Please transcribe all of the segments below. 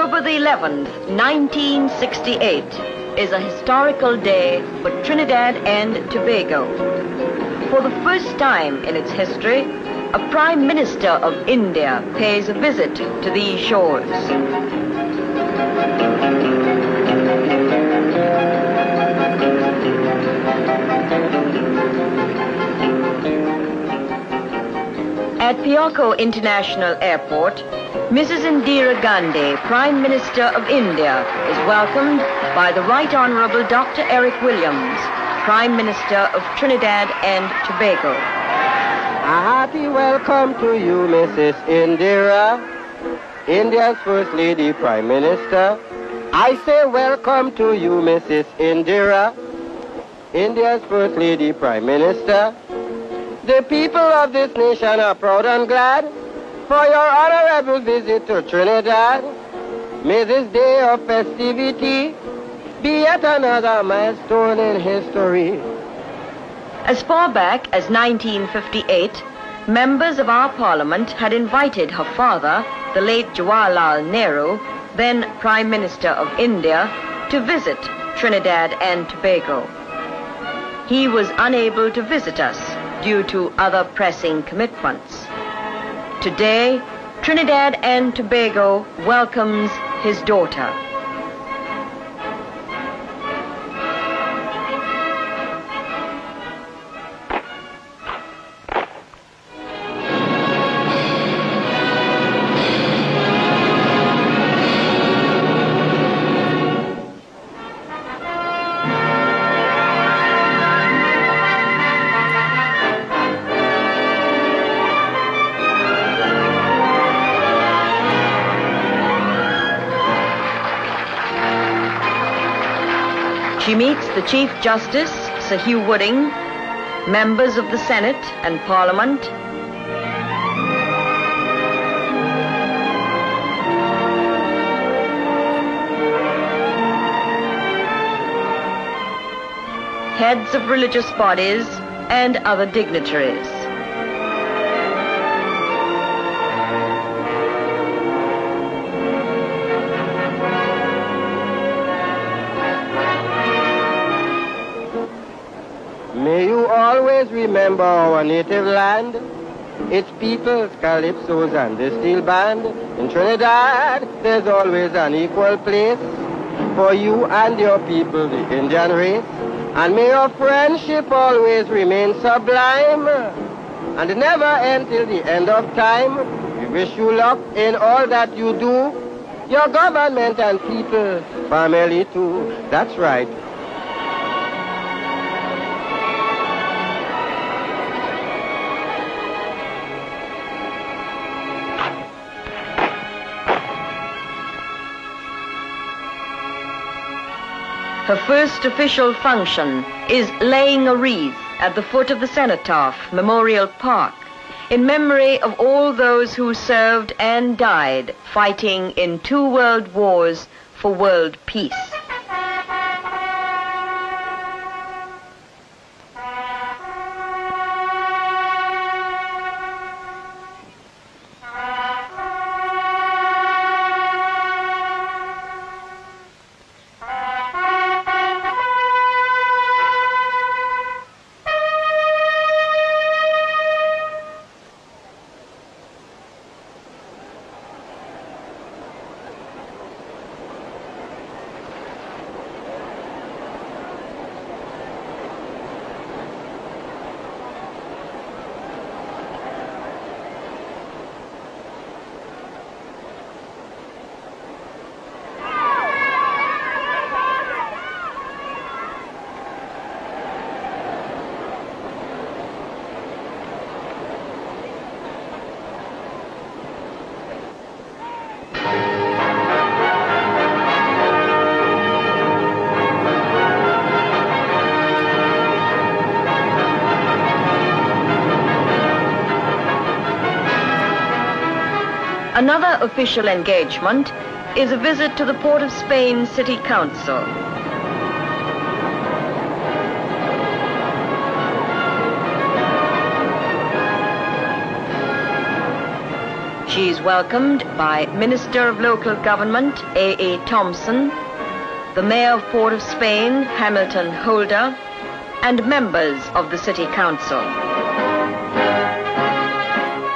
October the 11th, 1968 is a historical day for Trinidad and Tobago. For the first time in its history, a Prime Minister of India pays a visit to these shores. At Piocco International Airport, Mrs. Indira Ghandi, Prime Minister of India, is welcomed by the Right Honourable Dr. Eric Williams, Prime Minister of Trinidad and Tobago. A hearty welcome to you, Mrs. Indira, India's First Lady Prime Minister. I say welcome to you, Mrs. Indira, India's First Lady Prime Minister. The people of this nation are proud and glad for your honorable visit to Trinidad. May this day of festivity be yet another milestone in history. As far back as 1958, members of our parliament had invited her father, the late Jawaharlal Nehru, then Prime Minister of India, to visit Trinidad and Tobago. He was unable to visit us due to other pressing commitments. Today, Trinidad and Tobago welcomes his daughter. She meets the Chief Justice, Sir Hugh Wooding, members of the Senate and Parliament, heads of religious bodies, and other dignitaries. May you always remember our native land, its peoples, calypsos, and the steel band. In Trinidad, there's always an equal place for you and your people, the Indian race. And may your friendship always remain sublime and never end till the end of time. We wish you luck in all that you do, your government and people, family too. That's right. Her first official function is laying a wreath at the foot of the Cenotaph Memorial Park in memory of all those who served and died fighting in 2 world wars for world peace. Another official engagement is a visit to the Port of Spain City Council. She is welcomed by Minister of Local Government, A.A. Thompson, the Mayor of Port of Spain, Hamilton Holder, and members of the City Council.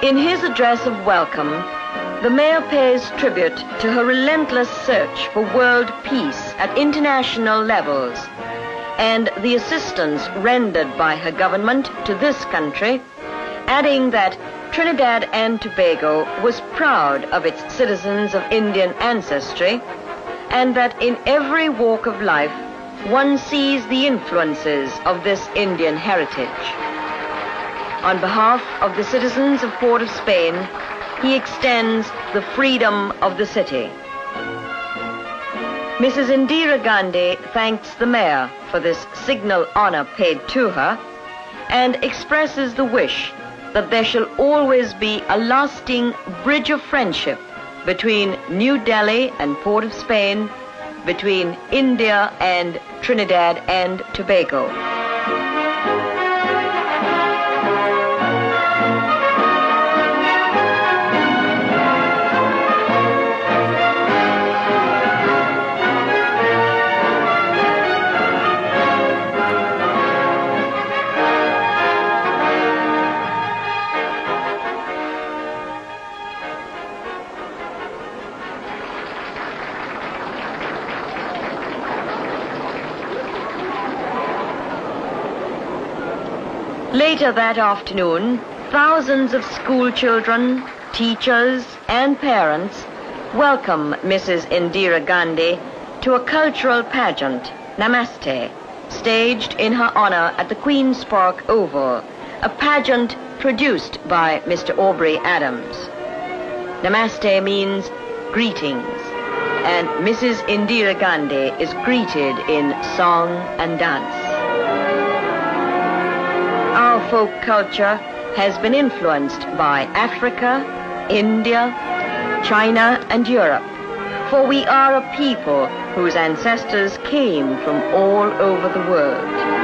In his address of welcome, the Mayor pays tribute to her relentless search for world peace at international levels and the assistance rendered by her government to this country, adding that Trinidad and Tobago was proud of its citizens of Indian ancestry and that in every walk of life one sees the influences of this Indian heritage. On behalf of the citizens of Port of Spain, he extends the freedom of the city. Mrs. Indira Ghandi thanks the Mayor for this signal honor paid to her and expresses the wish that there shall always be a lasting bridge of friendship between New Delhi and Port of Spain, between India and Trinidad and Tobago. Later that afternoon, thousands of school children, teachers, and parents welcome Mrs. Indira Ghandi to a cultural pageant, Namaste, staged in her honor at the Queen's Park Oval, a pageant produced by Mr. Aubrey Adams. Namaste means greetings, and Mrs. Indira Ghandi is greeted in song and dance. Our folk culture has been influenced by Africa, India, China, and Europe, for we are a people whose ancestors came from all over the world.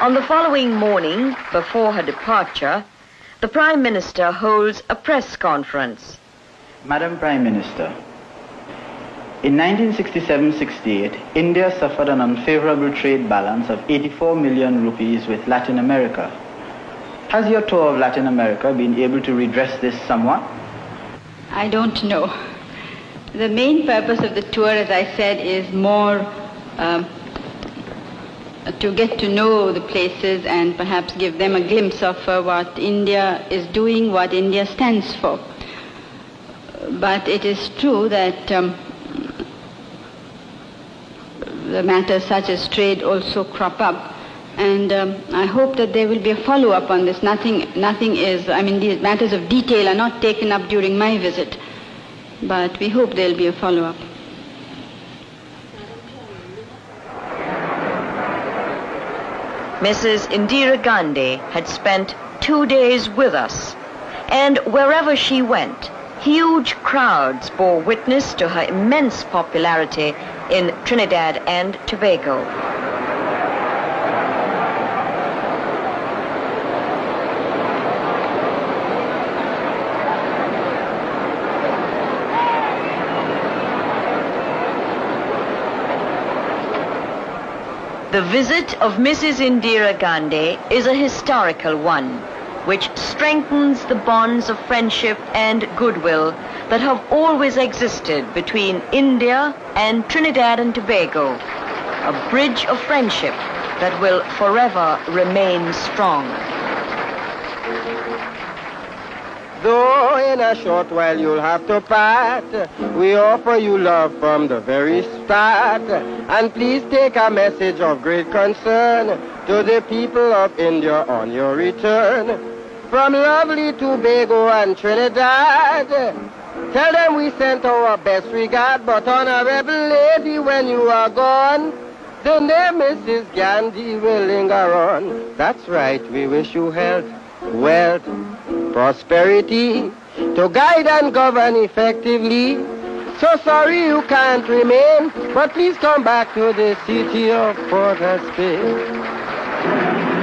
On the following morning, before her departure, the Prime Minister holds a press conference. Madam Prime Minister, in 1967-68, India suffered an unfavorable trade balance of 84 million rupees with Latin America. Has your tour of Latin America been able to redress this somewhat? I don't know. The main purpose of the tour, as I said, is more to get to know the places and perhaps give them a glimpse of what India is doing, what India stands for. But it is true that the matters such as trade also crop up, and I hope that there will be a follow-up on this. Nothing is, these matters of detail are not taken up during my visit, but we hope there will be a follow-up. Mrs. Indira Ghandi had spent 2 days with us, and wherever she went, huge crowds bore witness to her immense popularity in Trinidad and Tobago. The visit of Mrs. Indira Ghandi is a historical one, which strengthens the bonds of friendship and goodwill that have always existed between India and Trinidad and Tobago, a bridge of friendship that will forever remain strong. Though in a short while you'll have to part, we offer you love from the very start. And please take a message of great concern to the people of India on your return. From lovely Tobago and Trinidad, tell them we sent our best regard, but honorable lady, when you are gone, the name Mrs. Ghandi will linger on. That's right, we wish you health, wealth, prosperity, to guide and govern effectively. So sorry you can't remain, but please come back to the city of Port of Spain.